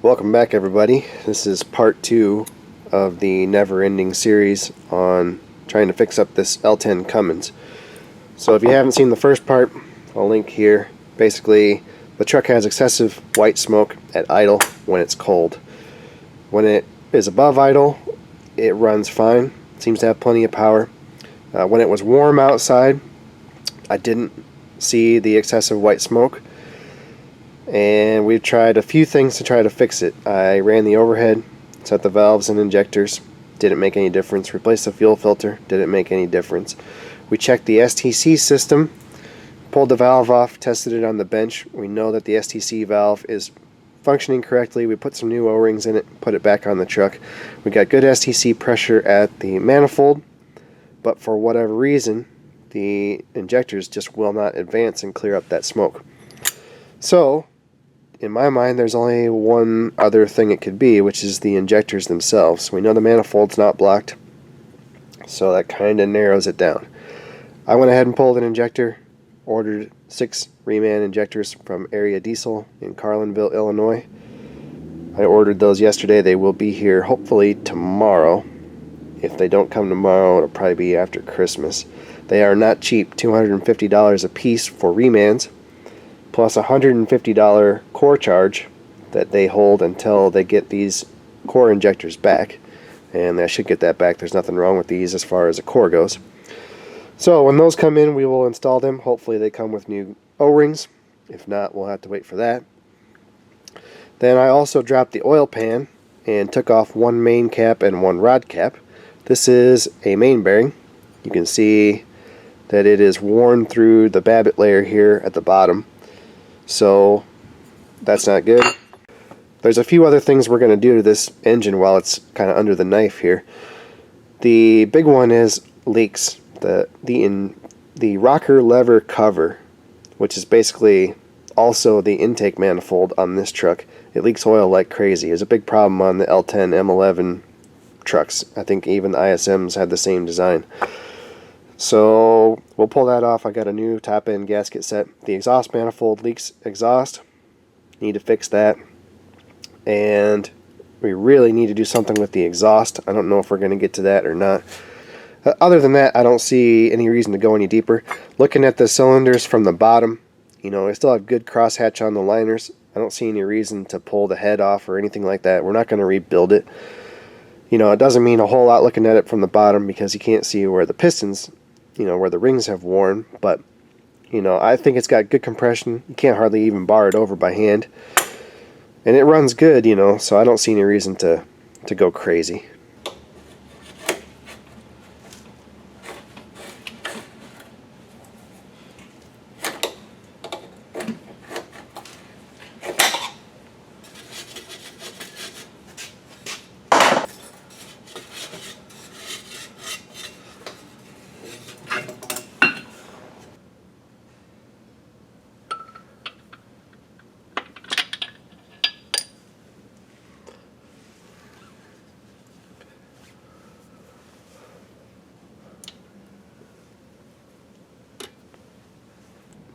Welcome back, everybody. This is part 2 of the never-ending series on trying to fix up this L10 Cummins. So if you haven't seen the first part, I'll link here. Basically, the truck has excessive white smoke at idle when it's cold. When it is above idle, it runs fine. It seems to have plenty of power. When it was warm outside, I didn't see the excessive white smoke. And we've tried a few things to try to fix it. I ran the overhead, set the valves and injectors, didn't make any difference. Replaced the fuel filter, didn't make any difference. We checked the STC system, pulled the valve off, tested it on the bench. We know that the STC valve is functioning correctly. We put some new O-rings in it, put it back on the truck. We got good STC pressure at the manifold, but for whatever reason, the injectors just will not advance and clear up that smoke. So, in my mind, there's only one other thing it could be, which is the injectors themselves. We know the manifold's not blocked, so that kind of narrows it down. I went ahead and pulled an injector, ordered 6 reman injectors from Area Diesel in Carlinville, Illinois. I ordered those yesterday. They will be here hopefully tomorrow. If they don't come tomorrow, it'll probably be after Christmas. They are not cheap, $250 a piece for remans, plus a $150 core charge that they hold until they get these core injectors back. And they should get that back. There's nothing wrong with these as far as a core goes. So when those come in, we will install them. Hopefully they come with new O-rings. If not, we'll have to wait for that. Then I also dropped the oil pan and took off one main cap and one rod cap. This is a main bearing. You can see that it is worn through the babbitt layer here at the bottom. So that's not good. There's a few other things we're going to do to this engine while it's kind of under the knife here. The big one is leaks. The rocker lever cover, which is basically also the intake manifold on this truck, it leaks oil like crazy. It's a big problem on the L10 M11 trucks. I think even the ISMs had the same design. So we'll pull that off. I got a new top end gasket set. The exhaust manifold leaks exhaust. Need to fix that. And we really need to do something with the exhaust. I don't know if we're going to get to that or not. Other than that, I don't see any reason to go any deeper. Looking at the cylinders from the bottom, you know, I still have good crosshatch on the liners. I don't see any reason to pull the head off or anything like that. We're not going to rebuild it. You know, it doesn't mean a whole lot looking at it from the bottom because you can't see where the pistons, you know, where the rings have worn, but you know, I think it's got good compression. You can't hardly even bar it over by hand, and it runs good, you know, so I don't see any reason to go crazy.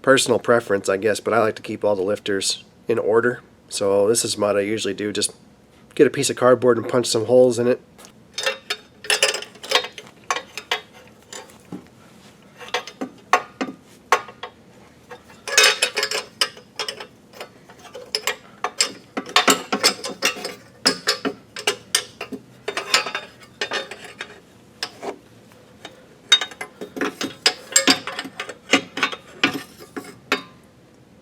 Personal preference, I guess, but I like to keep all the lifters in order. So this is what I usually do. Just get a piece of cardboard and punch some holes in it.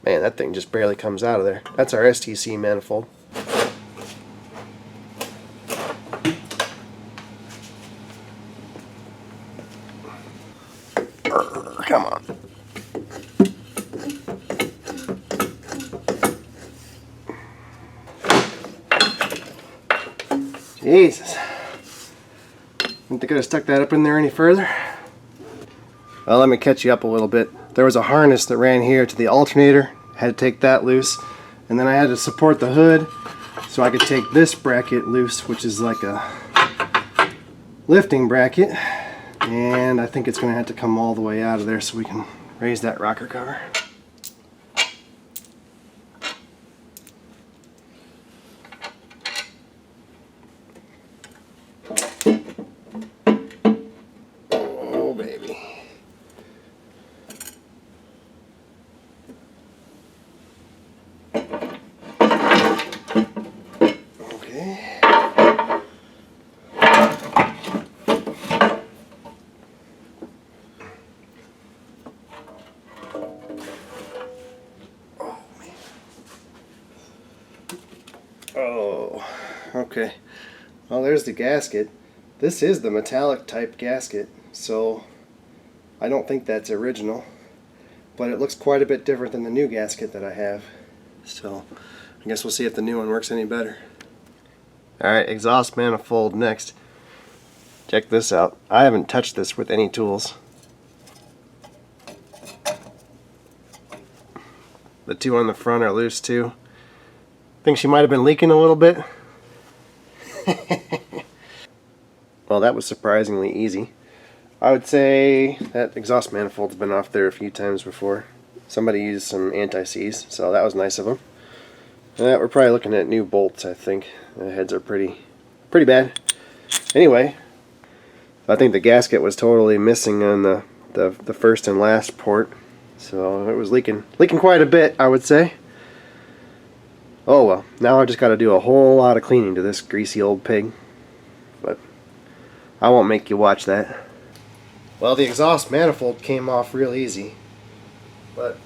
Man, that thing just barely comes out of there. That's our STC manifold. Come on. Jesus. Think they could have stuck that up in there any further? Well, let me catch you up a little bit. There was a harness that ran here to the alternator. Had to take that loose, and then I had to support the hood so I could take this bracket loose, which is like a lifting bracket, and I think it's going to have to come all the way out of there so we can raise that rocker cover. Oh, okay. Well, there's the gasket. This is the metallic type gasket, so I don't think that's original, but it looks quite a bit different than the new gasket that I have. So I guess we'll see if the new one works any better. Alright, exhaust manifold next. Check this out. I haven't touched this with any tools. The two on the front are loose too. I think she might have been leaking a little bit. Well, that was surprisingly easy. I would say that exhaust manifold's been off there a few times before. Somebody used some anti-seize, so that was nice of them. We're probably looking at new bolts, I think. The heads are pretty bad. Anyway, I think the gasket was totally missing on the first and last port, so it was leaking quite a bit, I would say. Oh well, now I just got to do a whole lot of cleaning to this greasy old pig, but I won't make you watch that. Well, the exhaust manifold came off real easy, but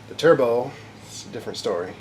the turbo is a different story.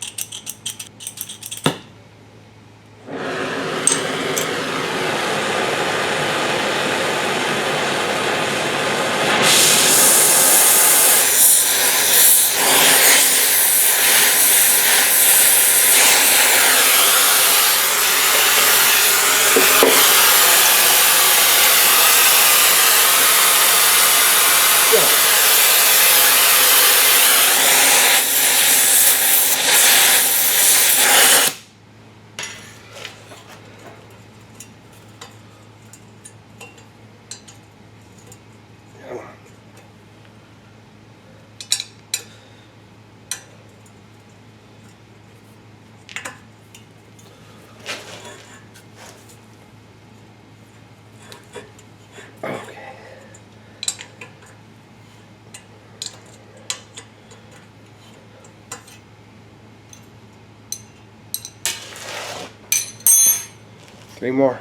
Okay. Three more.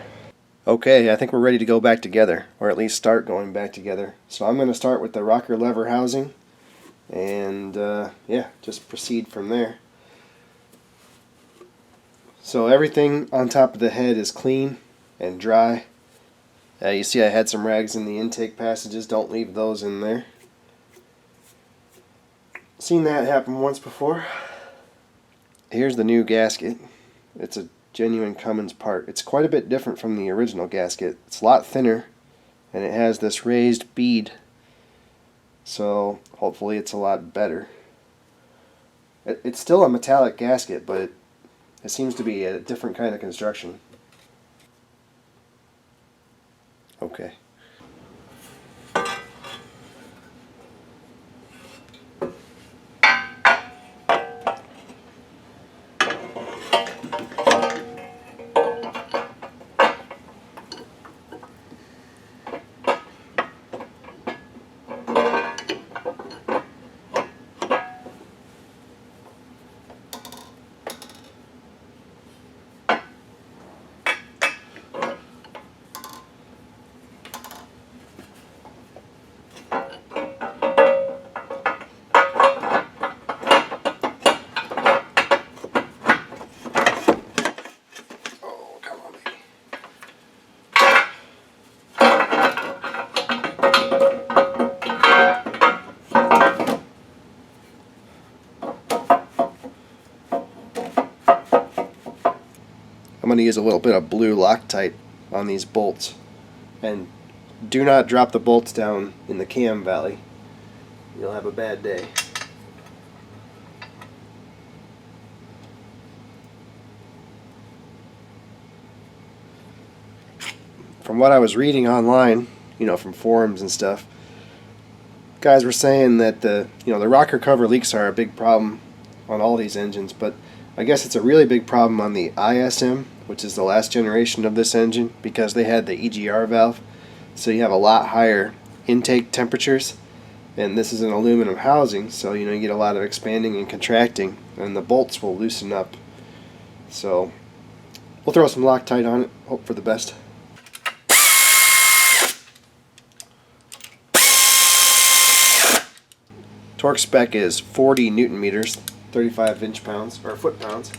Okay, I think we're ready to go back together, or at least start going back together. So I'm going to start with the rocker lever housing, and yeah, just proceed from there. So everything on top of the head is clean and dry. You see I had some rags in the intake passages. Don't leave those in there. Seen that happen once before. Here's the new gasket. It's a genuine Cummins part. It's quite a bit different from the original gasket. It's a lot thinner, and it has this raised bead, so hopefully it's a lot better. It's still a metallic gasket, but it seems to be a different kind of construction. Okay. I'm going to use a little bit of blue Loctite on these bolts, and do not drop the bolts down in the cam valley. You'll have a bad day. From what I was reading online, from forums and stuff, guys were saying that the rocker cover leaks are a big problem on all these engines, but I guess it's a really big problem on the ISM, which is the last generation of this engine, because they had the EGR valve, so you have a lot higher intake temperatures, and this is an aluminum housing, so you get a lot of expanding and contracting, and the bolts will loosen up. So we'll throw some Loctite on it, hope for the best. Torque spec is 40 Newton meters, 35 inch-pounds or foot-pounds,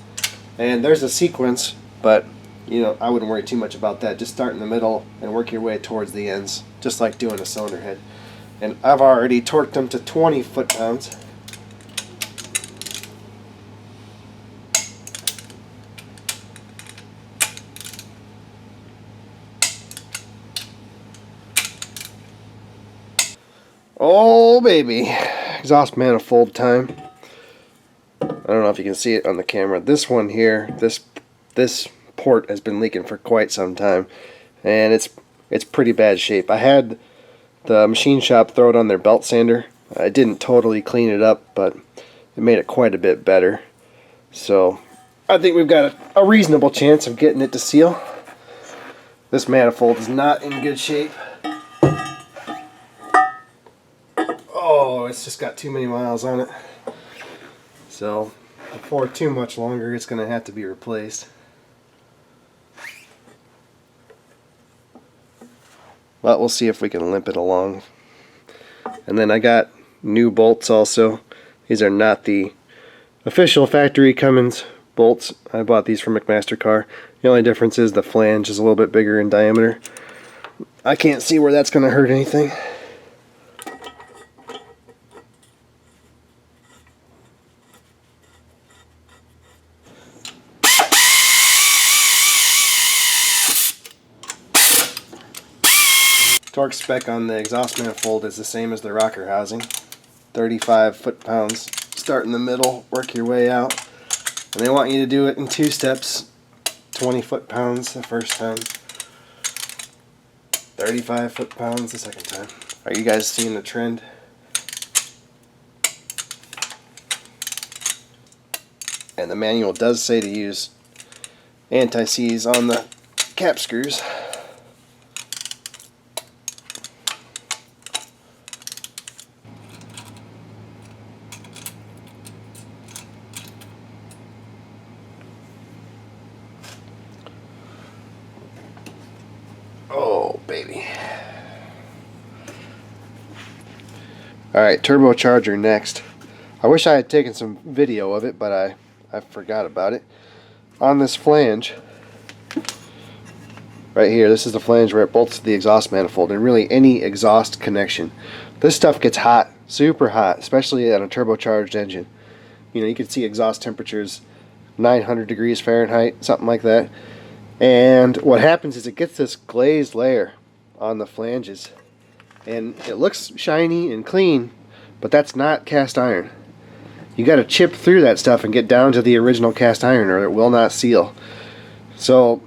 And there's a sequence, but you know, I wouldn't worry too much about that. Just start in the middle and work your way towards the ends, just like doing a cylinder head. And I've already torqued them to 20 foot-pounds. Oh baby, exhaust manifold time. I don't know if you can see it on the camera. This one here, this port has been leaking for quite some time, and it's pretty bad shape. I had the machine shop throw it on their belt sander. I didn't totally clean it up, but it made it quite a bit better. So I think we've got a reasonable chance of getting it to seal. This manifold is not in good shape. Oh, it's just got too many miles on it. So before too much longer, it's going to have to be replaced. But we'll see if we can limp it along. And then I got new bolts also. These are not the official factory Cummins bolts. I bought these from McMaster-Carr. The only difference is the flange is a little bit bigger in diameter. I can't see where that's going to hurt anything. Torque spec on the exhaust manifold is the same as the rocker housing. 35 foot-pounds. Start in the middle, work your way out. And they want you to do it in 2 steps. 20 foot-pounds the first time. 35 foot-pounds the second time. Are you guys seeing the trend? And the manual does say to use anti-seize on the cap screws. Oh, baby. Alright, turbocharger next. I wish I had taken some video of it, but I forgot about it. On this flange, right here, this is the flange where it bolts to the exhaust manifold, and really any exhaust connection. This stuff gets hot, super hot, especially on a turbocharged engine. You know, you can see exhaust temperatures 900 degrees Fahrenheit, something like that. And what happens is it gets this glazed layer on the flanges, and it looks shiny and clean, but that's not cast iron. You got to chip through that stuff and get down to the original cast iron, or it will not seal. So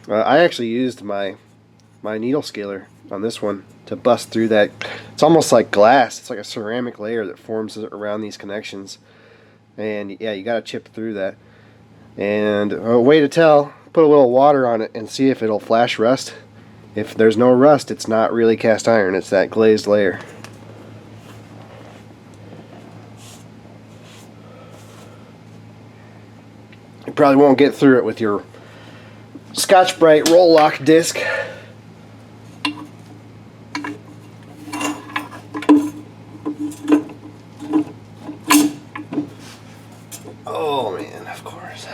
I actually used my needle scaler on this one to bust through that. It's almost like glass. It's like a ceramic layer that forms around these connections, and yeah, you got to chip through that. And a way to tell: put a little water on it and see if it'll flash rust. If there's no rust, it's not really cast iron, it's that glazed layer. You probably won't get through it with your Scotch-Brite roll lock disc. Oh man, of course.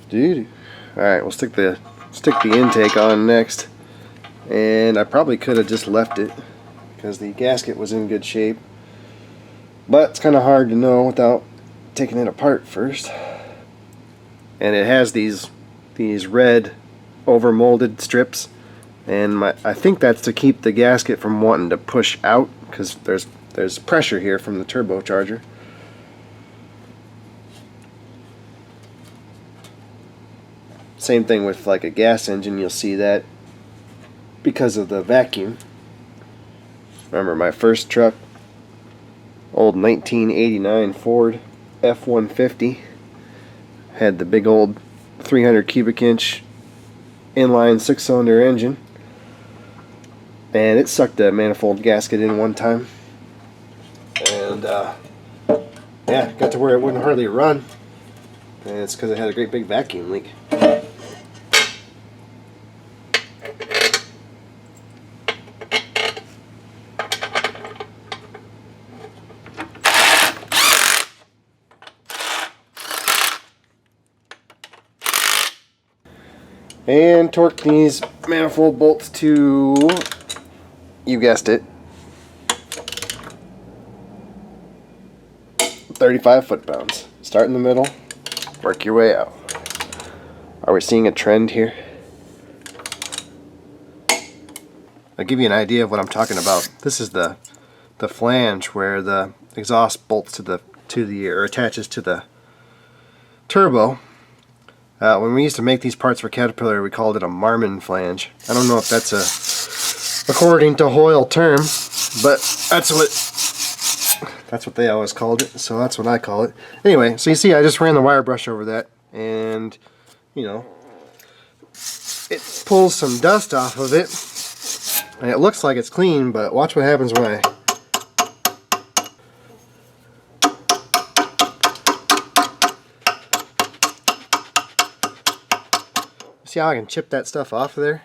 Dude. Alright, we'll stick the intake on next. And I probably could have just left it because the gasket was in good shape. But it's kind of hard to know without taking it apart first. And it has these red over molded strips, and I think that's to keep the gasket from wanting to push out, because there's pressure here from the turbocharger. Same thing with like a gas engine, you'll see that because of the vacuum. Remember my first truck, old 1989 Ford F-150, had the big old 300 cubic inch inline 6-cylinder engine, and it sucked a manifold gasket in one time, and yeah, got to where it wouldn't hardly run, and it's because it had a great big vacuum leak. And torque these manifold bolts to, you guessed it, 35 foot-pounds. Start in the middle, work your way out. Are we seeing a trend here? I'll give you an idea of what I'm talking about. This is the flange where the exhaust bolts or attaches to the turbo. When we used to make these parts for Caterpillar, we called it a Marmon flange. I don't know if that's according to Hoyle term, but that's what they always called it, so that's what I call it. Anyway, so you see I just ran the wire brush over that, and you know, it pulls some dust off of it, and it looks like it's clean, but watch what happens when I see how I can chip that stuff off of there?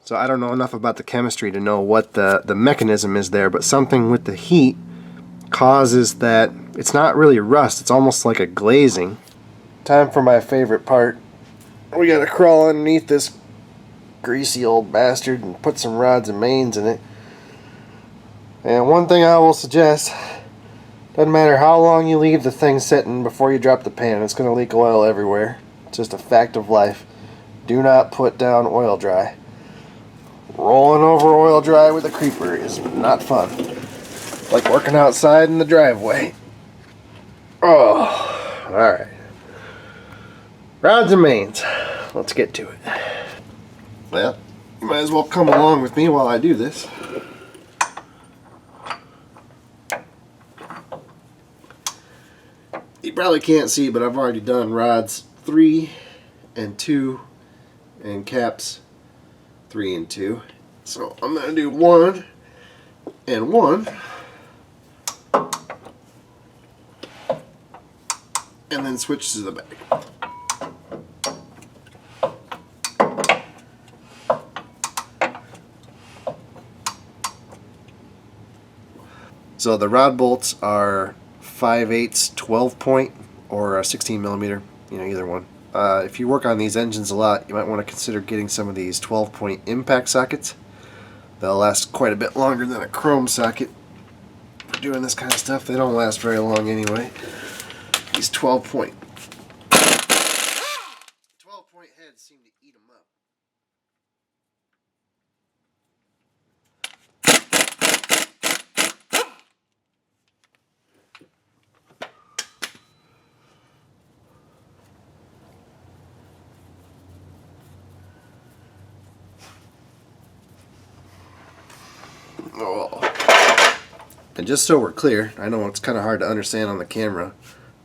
So I don't know enough about the chemistry to know what the mechanism is there, but something with the heat causes that. It's not really rust, it's almost like a glazing. Time for my favorite part. We gotta crawl underneath this greasy old bastard and put some rods and mains in it. And one thing I will suggest, doesn't matter how long you leave the thing sitting before you drop the pan, it's going to leak oil everywhere. It's just a fact of life. Do not put down oil dry. Rolling over oil dry with a creeper is not fun. Like working outside in the driveway. Oh, alright. Rods and mains. Let's get to it. Well, you might as well come along with me while I do this. You probably can't see, but I've already done rods 3 and 2 and caps 3 and 2. So I'm going to do 1 and 1. And then switch to the back. So the rod bolts are 5/8 12 point or a 16 millimeter, you know, either one. If you work on these engines a lot, you might want to consider getting some of these 12 point impact sockets. They'll last quite a bit longer than a chrome socket. For doing this kind of stuff, they don't last very long anyway. These 12 point heads seem to eat them up. Oh. And just so we're clear, I know it's kind of hard to understand on the camera,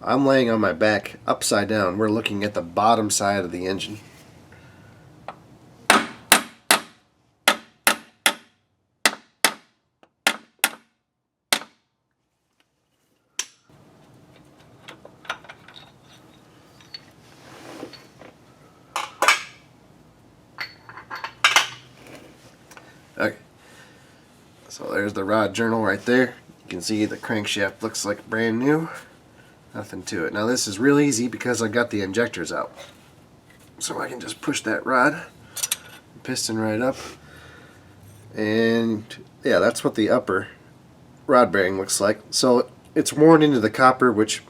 I'm laying on my back upside down. We're looking at the bottom side of the engine. Okay, so there's the rod journal right there. You can see the crankshaft looks like brand new. Nothing to it. Now this is real easy because I got the injectors out. So I can just push that rod, piston right up, and yeah, that's what the upper rod bearing looks like. So it's worn into the copper, which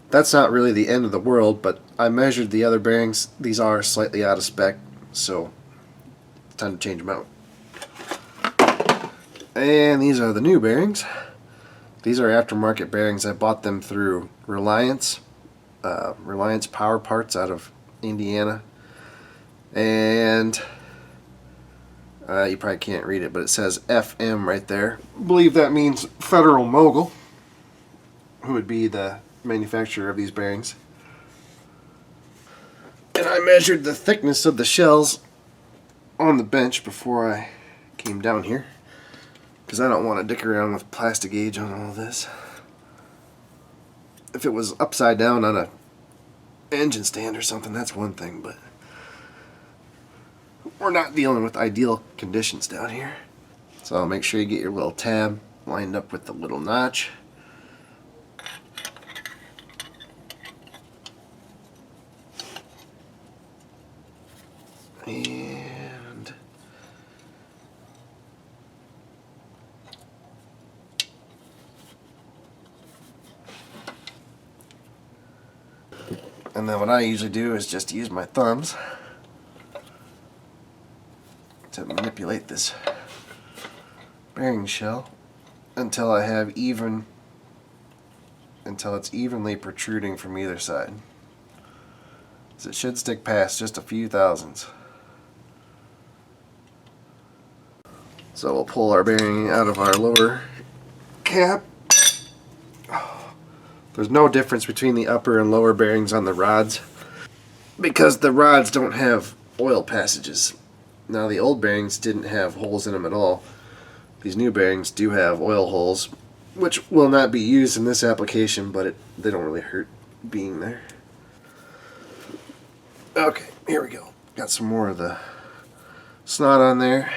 that's not really the end of the world, but I measured the other bearings. These are slightly out of spec, so it's time to change them out. And these are the new bearings. These are aftermarket bearings. I bought them through Reliance Power Parts out of Indiana. And You probably can't read it, but it says FM right there. I believe that means Federal Mogul, who would be the manufacturer of these bearings. And I measured the thickness of the shells on the bench before I came down here, because I don't want to dick around with plastic gauge on all this. If it was upside down on a engine stand or something, that's one thing, but we're not dealing with ideal conditions down here. So make sure you get your little tab lined up with the little notch. And then what I usually do is just use my thumbs to manipulate this bearing shell until it's evenly protruding from either side. So it should stick past just a few thousandths. So we'll pull our bearing out of our lower cap. There's no difference between the upper and lower bearings on the rods because the rods don't have oil passages. Now the old bearings didn't have holes in them at all. These new bearings do have oil holes, which will not be used in this application, but they don't really hurt being there. Okay, here we go. Got some more of the snot on there.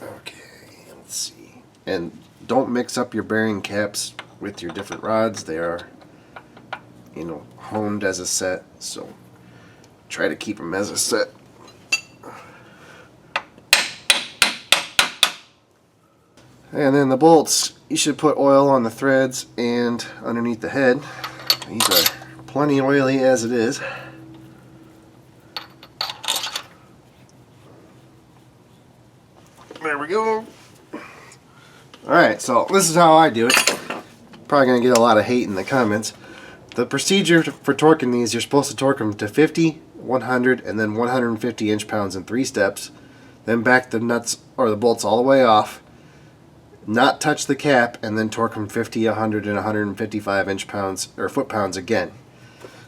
Okay, let's see. And don't mix up your bearing caps with your different rods. They are, honed as a set, so try to keep them as a set. And then the bolts, you should put oil on the threads and underneath the head. These are plenty oily as it is. There we go. Alright, so this is how I do it. Probably going to get a lot of hate in the comments. The procedure for torquing these, you're supposed to torque them to 50, 100, and then 150 inch-pounds in 3 steps. Then back the nuts or the bolts all the way off. Not touch the cap, and then torque them 50, 100, and 155 inch-pounds or foot-pounds again.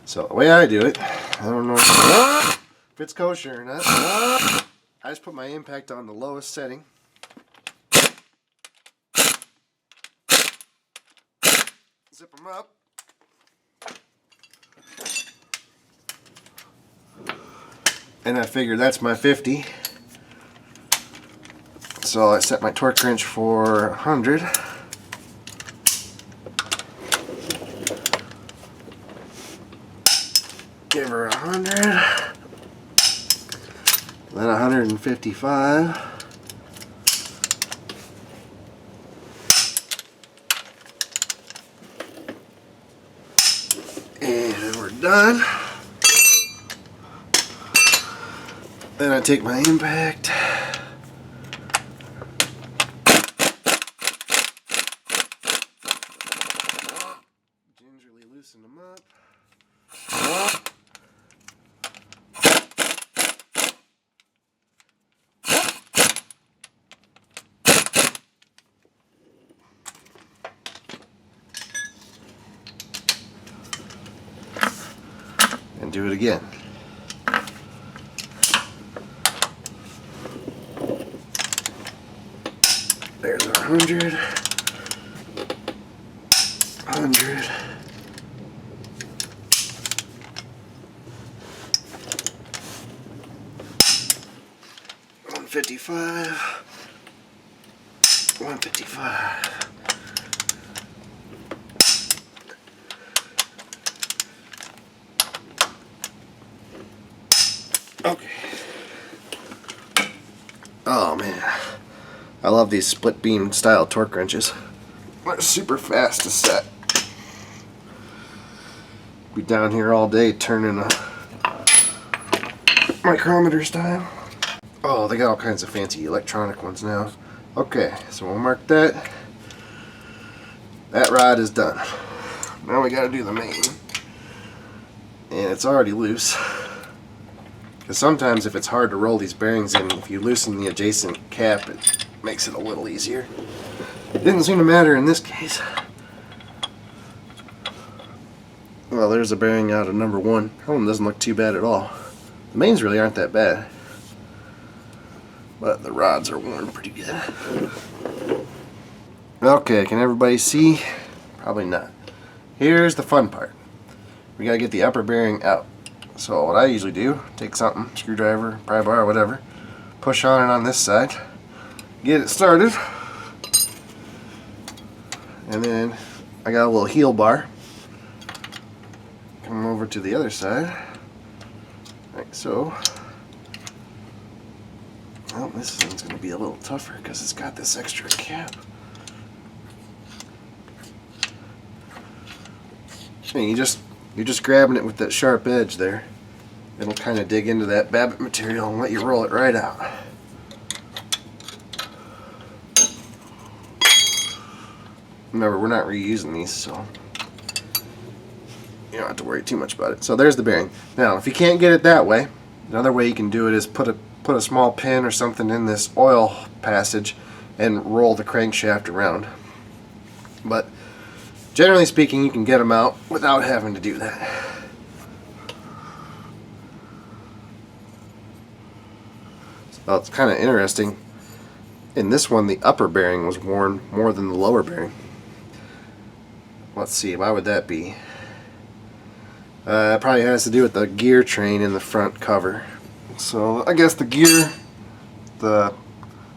So the way I do it, I don't know if it's kosher or not. I just put my impact on the lowest setting. Zip them up. And I figure that's my 50. So I set my torque wrench for 100. Give her 100. Then 155. And we're done. Then I take my impact. Gingerly loosen them up. And do it again. There's our 100, 100, 155, 155. Okay. Oh man, I love these split beam style torque wrenches. They're super fast to set. Be down here all day turning a micrometer style. Oh, they got all kinds of fancy electronic ones now. Okay, so we'll mark that. That rod is done. Now we gotta do the main. And it's already loose. Because sometimes if it's hard to roll these bearings in, if you loosen the adjacent cap, it makes it a little easier. It didn't seem to matter in this case. Well, there's a bearing out of number 1. That one doesn't look too bad at all. The mains really aren't that bad, but the rods are worn pretty good. Okay, can everybody see? Probably not. Here's the fun part. We gotta get the upper bearing out. So what I usually do, take something, screwdriver, pry bar, whatever, push on it on this side, get it started, and then I got a little heel bar. Come over to the other side, like so. Well, this thing's going to be a little tougher because it's got this extra cap. And you're just grabbing it with that sharp edge there. It'll kind of dig into that Babbitt material and let you roll it right out. Remember, we're not reusing these, so you don't have to worry too much about it. So there's the bearing. Now, if you can't get it that way, another way you can do it is put a small pin or something in this oil passage and roll the crankshaft around. But generally speaking, you can get them out without having to do that. Well, it's kind of interesting. In this one, the upper bearing was worn more than the lower bearing. Let's see, why would that be? It probably has to do with the gear train in the front cover. So I guess the gear, the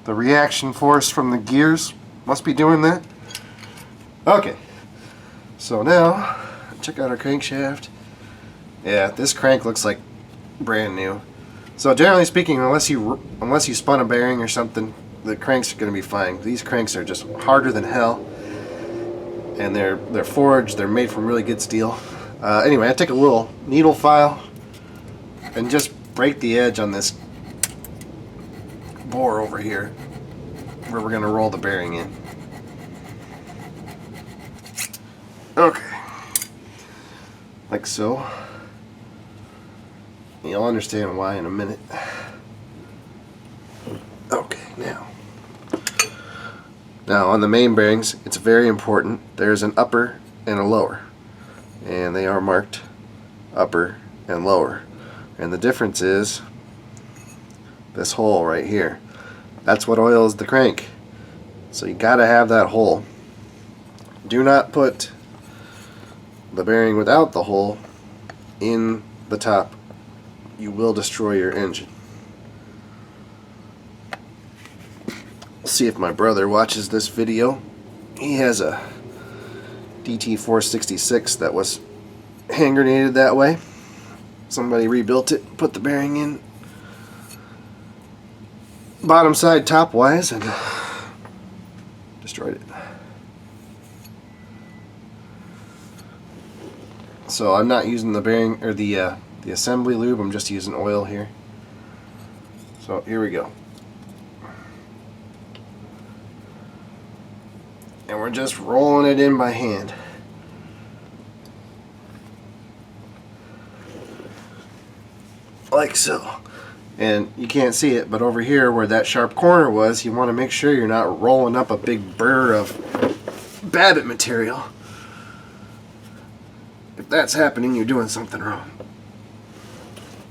reaction force from the gears must be doing that. Okay, so now check out our crankshaft. Yeah, this crank looks like brand new. So generally speaking, unless you spun a bearing or something, the cranks are going to be fine. These cranks are just harder than hell, and they're forged. They're made from really good steel. Anyway, I take a little needle file and just break the edge on this bore over here where we're going to roll the bearing in. Okay, like so. You'll understand why in a minute. Okay, now on the main bearings, it's very important. There's an upper and a lower, and they are marked upper and lower. And the difference is this hole right here. That's what oils the crank. So you gotta have that hole. Do not put the bearing without the hole in the top. You will destroy your engine. See if my brother watches this video. He has a DT466 that was hand grenaded that way. Somebody rebuilt it, put the bearing in bottom side top wise, and destroyed it. So I'm not using the bearing or the assembly lube. I'm just using oil here. So here we go. And we're just rolling it in by hand. Like so. And you can't see it, but over here where that sharp corner was, you want to make sure you're not rolling up a big burr of Babbitt material. If that's happening, you're doing something wrong.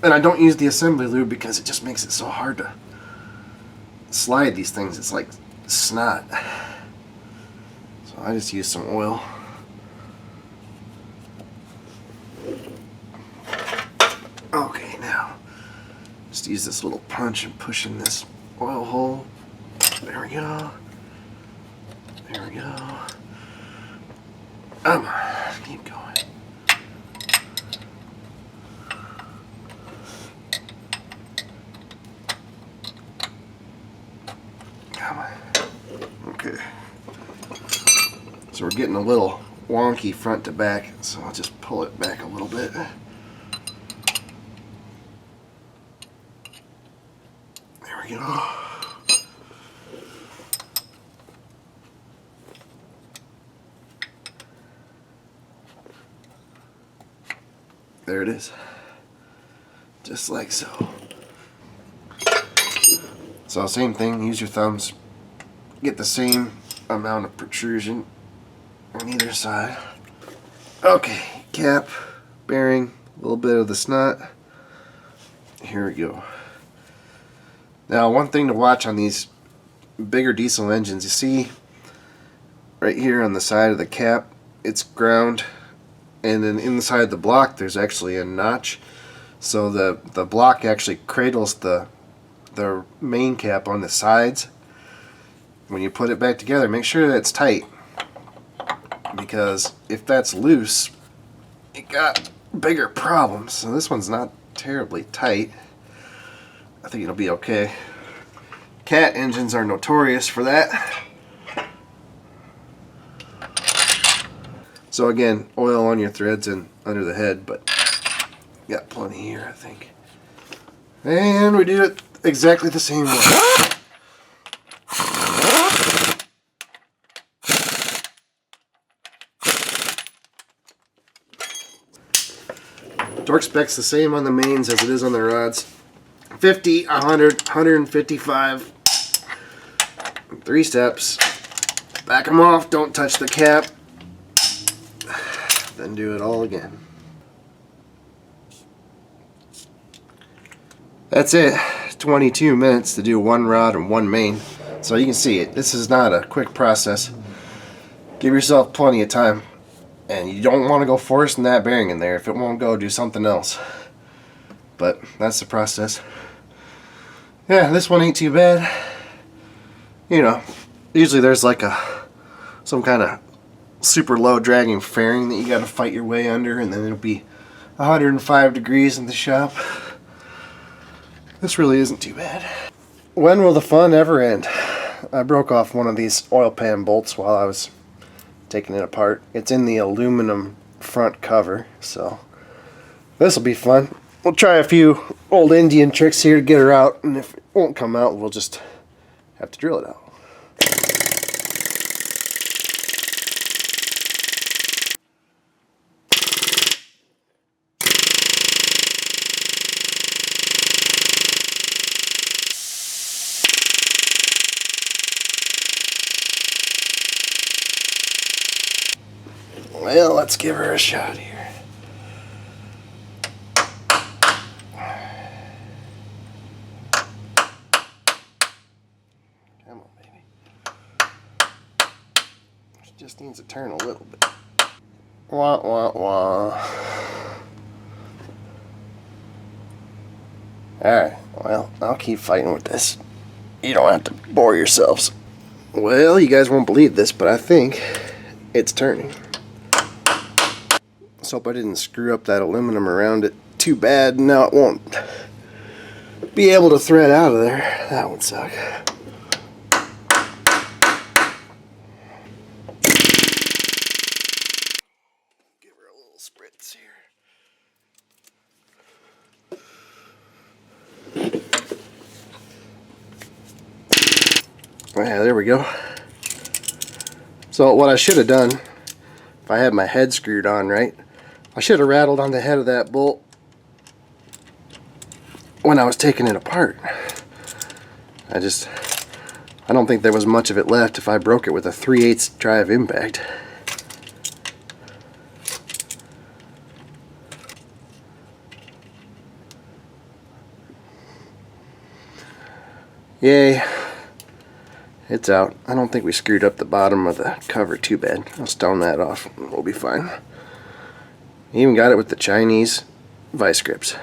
And I don't use the assembly lube because it just makes it so hard to slide these things. It's like snot. So I just use some oil. Okay, now just use this little punch and push in this oil hole. There we go. There we go. Come on, keep going. Come on. Okay. So we're getting a little wonky front to back, so I'll just pull it back a little bit. There we go. There it is. Just like so. So same thing, use your thumbs, get the same amount of protrusion on either side. Okay, cap, bearing, a little bit of the snot. Here we go. Now one thing to watch on these bigger diesel engines, you see right here on the side of the cap, it's ground, and then inside the block there's actually a notch. So the block actually cradles the main cap on the sides. When you put it back together, make sure that it's tight, because if that's loose, it got bigger problems. So this one's not terribly tight. I think it'll be okay. Cat engines are notorious for that. So again, oil on your threads and under the head, but got plenty here, I think. And we do it exactly the same way. Torque spec's the same on the mains as it is on the rods. 50, 100, 155. 3 steps. Back them off, don't touch the cap. Then do it all again. That's it. 22 minutes to do one rod and one main. So you can see it. This is not a quick process. Give yourself plenty of time. And you don't want to go forcing that bearing in there. If it won't go, do something else. But that's the process. Yeah, this one ain't too bad. You know, usually there's like some kind of super low dragging fairing that you got to fight your way under, and then it'll be 105 degrees in the shop. This really isn't too bad. When will the fun ever end? I broke off one of these oil pan bolts while I was taking it apart. It's in the aluminum front cover, so this will be fun. We'll try a few old Indian tricks here to get her out, and if it won't come out, we'll just have to drill it out. Well, let's give her a shot here. Come on, baby. She just needs to turn a little bit. Wah, wah, wah. Alright, well, I'll keep fighting with this. You don't have to bore yourselves. Well, you guys won't believe this, but I think it's turning. Let's hope I didn't screw up that aluminum around it too bad. Now it won't be able to thread out of there. That would suck. Give her a little spritz here. Yeah, there we go. So what I should have done, if I had my head screwed on right, I should have rattled on the head of that bolt when I was taking it apart. I don't think there was much of it left if I broke it with a 3/8 drive impact. Yay. It's out. I don't think we screwed up the bottom of the cover too bad. I'll stone that off and we'll be fine. Even got it with the Chinese vice grips.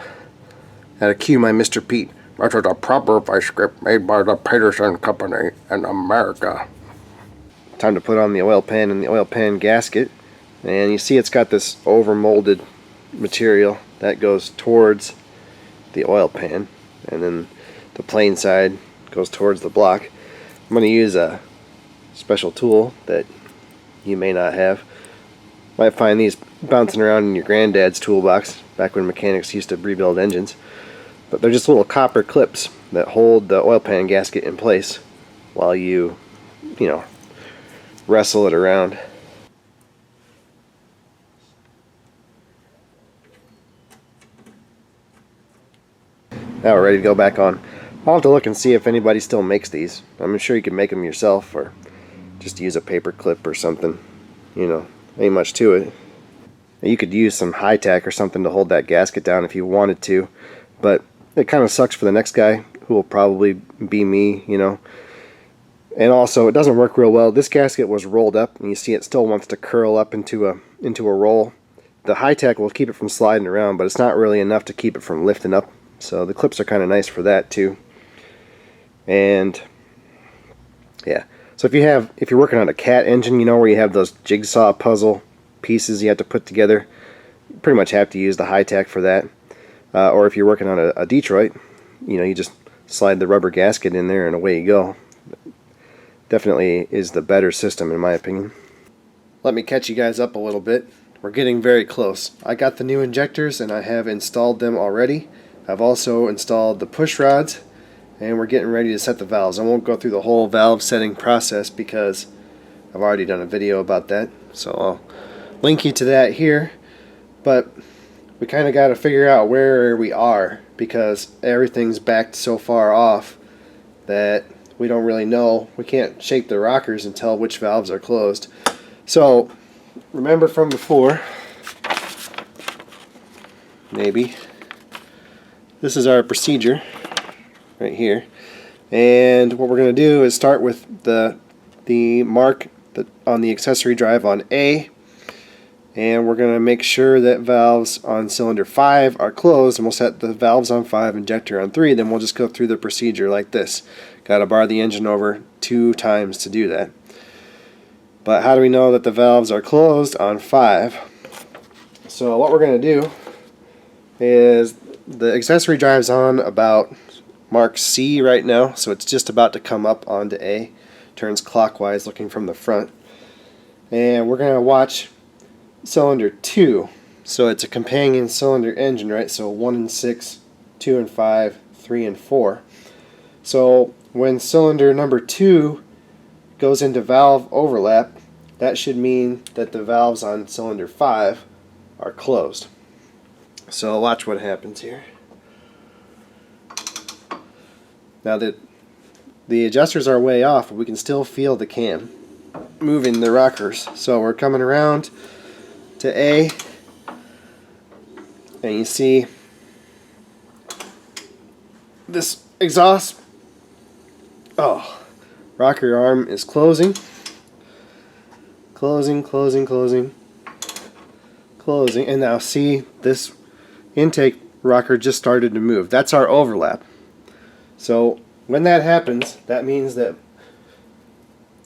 Had to cue my Mr. Pete. That's a proper vice grip made by the Peterson Company in America. Time to put on the oil pan and the oil pan gasket. And you see it's got this over-molded material that goes towards the oil pan. And then the plain side goes towards the block. I'm going to use a special tool that you may not have. Might find these bouncing around in your granddad's toolbox back when mechanics used to rebuild engines. But they're just little copper clips that hold the oil pan gasket in place while you wrestle it around. Now we're ready to go back on. I'll have to look and see if anybody still makes these. I'm sure you can make them yourself, or just use a paper clip or something. You know, ain't much to it. You could use some high tack or something to hold that gasket down if you wanted to, but it kind of sucks for the next guy, who will probably be me, you know. And also, it doesn't work real well. This gasket was rolled up, and you see it still wants to curl up into a roll. The high tack will keep it from sliding around, but it's not really enough to keep it from lifting up. So the clips are kind of nice for that too. And yeah, so if you're working on a cat engine, you know, where you have those jigsaw puzzle pieces you have to put together, you pretty much have to use the high tack for that. Or if you're working on a Detroit, you know, you just slide the rubber gasket in there and away you go. Definitely is the better system in my opinion. Let me catch you guys up a little bit. We're getting very close. I got the new injectors and I have installed them already. I've also installed the push rods, and we're getting ready to set the valves. I won't go through the whole valve setting process because I've already done a video about that, so I'll link you to that here. But we kind of got to figure out where we are, because everything's backed so far off that we don't really know. We can't shake the rockers and tell which valves are closed. So remember from before, maybe, this is our procedure right here, and what we're going to do is start with the mark on the accessory drive on A, and we're going to make sure that valves on cylinder 5 are closed, and we'll set the valves on 5, injector on 3. Then we'll just go through the procedure like this. Got to bar the engine over 2 times to do that. But how do we know that the valves are closed on 5? So what we're going to do is, the accessory drive's on about mark C right now, so it's just about to come up onto A. Turns clockwise looking from the front. And we're going to watch cylinder 2. So it's a companion cylinder engine, right? So 1 and 6, 2 and 5, 3 and 4. So when cylinder number 2 goes into valve overlap, that should mean that the valves on cylinder 5 are closed. So watch what happens here. Now that the adjusters are way off, but we can still feel the cam moving the rockers. So we're coming around to A, and you see this exhaust. Oh, rocker arm is closing. Closing, closing, closing, closing, and now see, this intake rocker just started to move. That's our overlap. So when that happens, that means that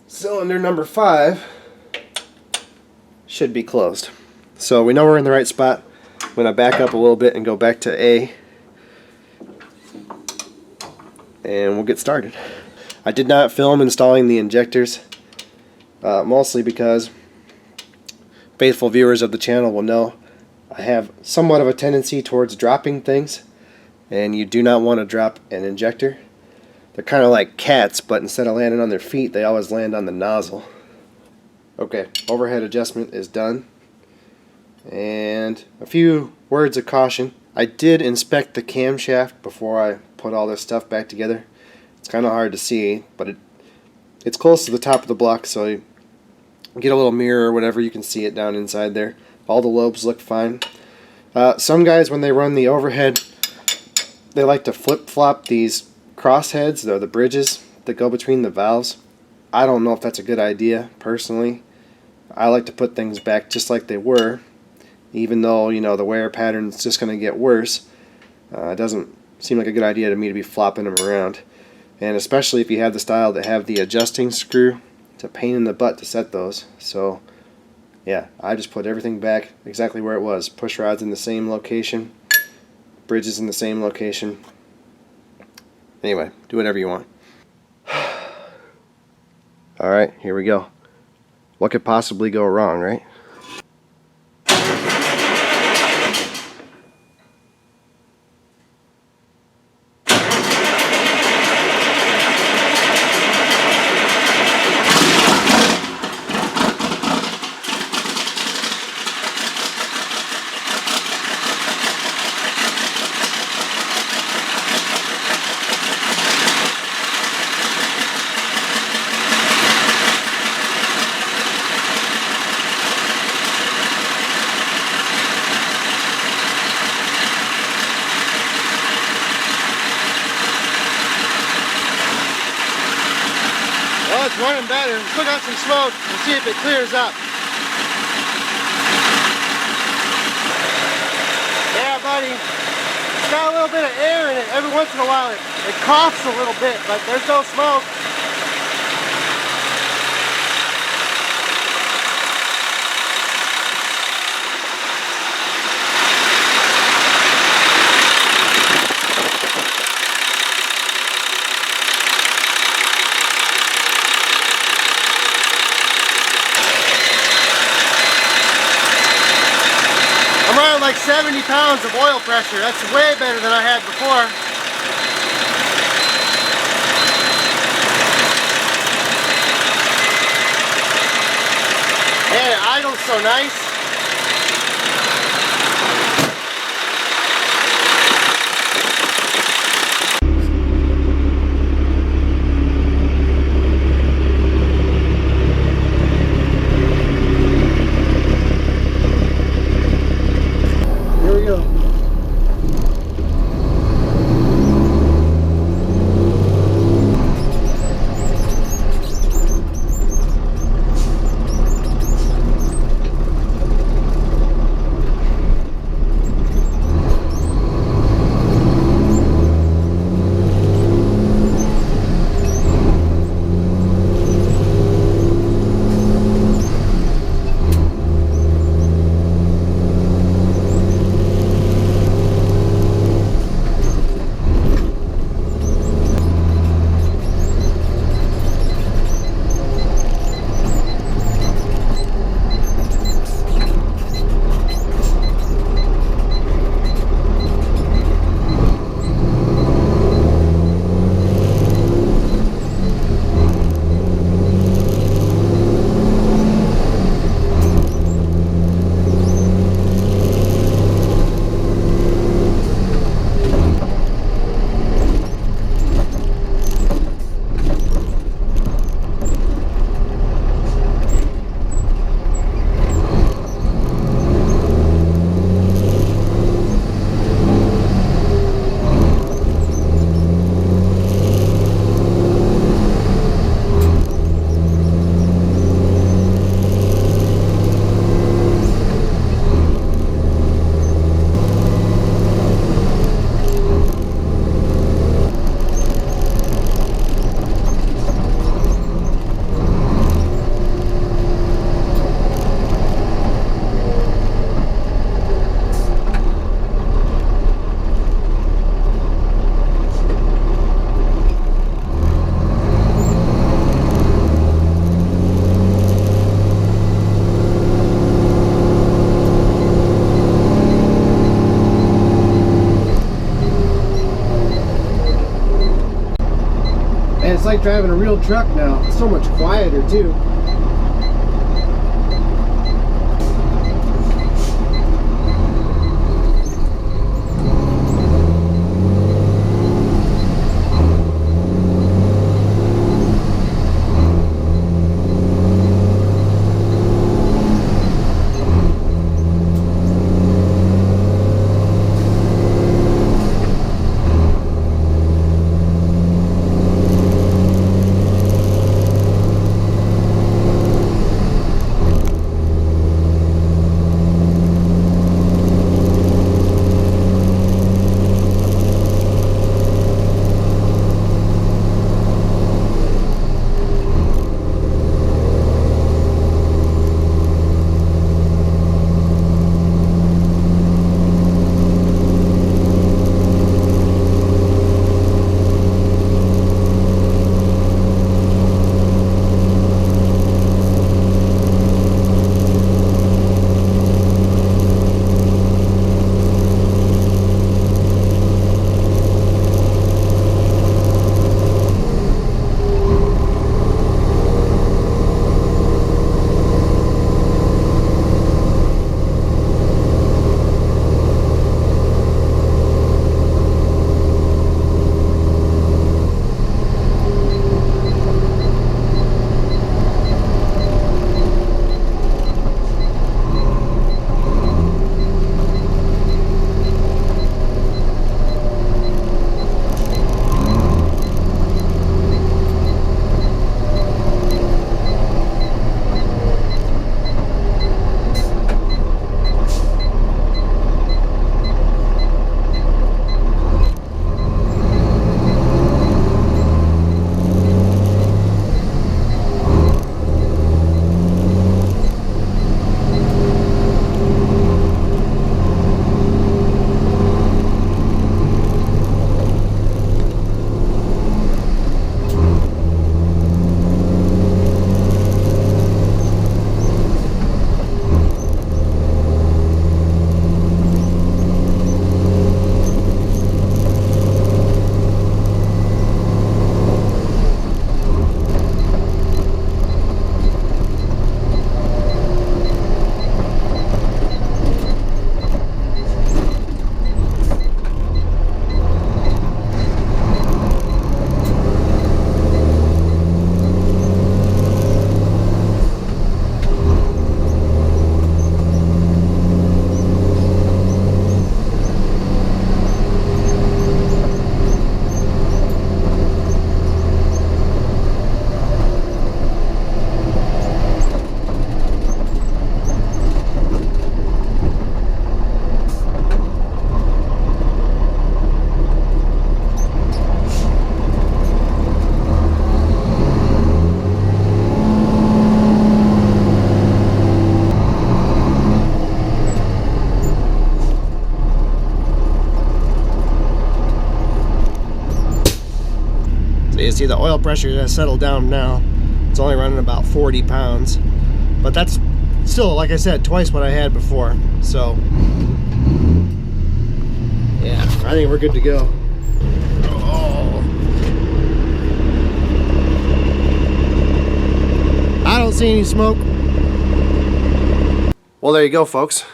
cylinder number 5 should be closed. So we know we're in the right spot. I'm going to back up a little bit and go back to A, and we'll get started. I did not film installing the injectors, mostly because faithful viewers of the channel will know I have somewhat of a tendency towards dropping things, and you do not want to drop an injector. They're kind of like cats, but instead of landing on their feet, they always land on the nozzle. Okay, overhead adjustment is done. And a few words of caution. I did inspect the camshaft before I put all this stuff back together. It's kind of hard to see, but it's close to the top of the block, so you get a little mirror or whatever, you can see it down inside there. All the lobes look fine. Some guys, when they run the overhead, they like to flip-flop these crossheads, or the bridges that go between the valves. I don't know if that's a good idea, personally. I like to put things back just like they were, even though, you know, the wear pattern is just going to get worse. It doesn't seem like a good idea to me to be flopping them around. And especially if you have the style that have the adjusting screw, it's a pain in the butt to set those. So yeah, I just put everything back exactly where it was. Push rods in the same location, bridges in the same location. Anyway, do whatever you want. Alright, here we go. What could possibly go wrong, right? Well, it's running better. Still got some smoke. We'll see if it clears up. Yeah, buddy. It's got a little bit of air in it. Every once in a while it coughs a little bit, but there's no smoke. I'm running like 70 pounds of oil pressure. That's way better than I had before. And it idles so nice. Here we go. It's like driving a real truck now. It's so much quieter too. you see the oil pressure has settled down now. It's only running about 40 pounds. But that's still, like I said, twice what I had before. So, yeah, I think we're good to go. Oh. I don't see any smoke. Well, there you go, folks.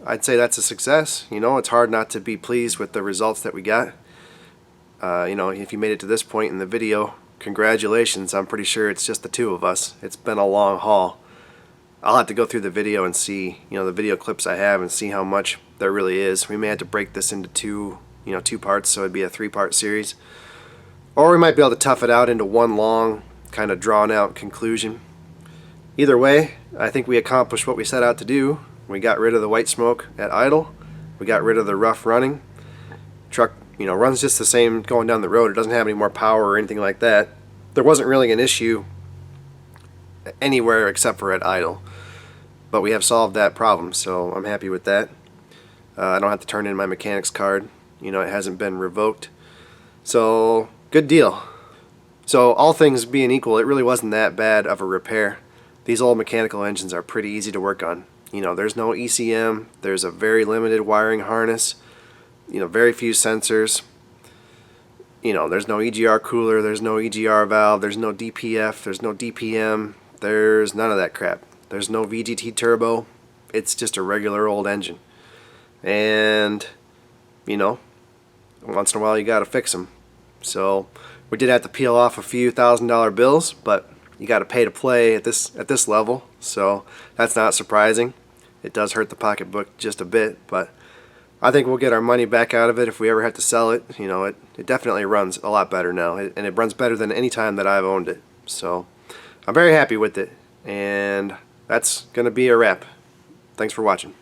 I'd say that's a success. You know, it's hard not to be pleased with the results that we got. You know, if you made it to this point in the video, congratulations. I'm pretty sure it's just the two of us. It's been a long haul. I'll have to go through the video and see, you know, the video clips I have and see how much there really is. We may have to break this into two parts, so it'd be a 3-part series. Or we might be able to tough it out into one long, kind of drawn out conclusion. Either way, I think we accomplished what we set out to do. We got rid of the white smoke at idle. We got rid of the rough running. Truck, you know, runs just the same going down the road. It doesn't have any more power or anything like that. There wasn't really an issue anywhere except for at idle. But we have solved that problem, so I'm happy with that. I don't have to turn in my mechanic's card. You know, it hasn't been revoked. So, good deal. So, all things being equal, it really wasn't that bad of a repair. These old mechanical engines are pretty easy to work on. You know, there's no ECM, there's a very limited wiring harness, you know, very few sensors. You know, there's no EGR cooler, there's no EGR valve, there's no DPF, there's no DPM, there's none of that crap. There's no VGT turbo. It's just a regular old engine. And, you know, once in a while you gotta fix them. So, we did have to peel off a few $1,000 bills, but you got to pay to play at this level, so that's not surprising. It does hurt the pocketbook just a bit, but I think we'll get our money back out of it if we ever have to sell it. You know, it definitely runs a lot better now, and it runs better than any time that I've owned it. So I'm very happy with it, and that's gonna be a wrap. Thanks for watching.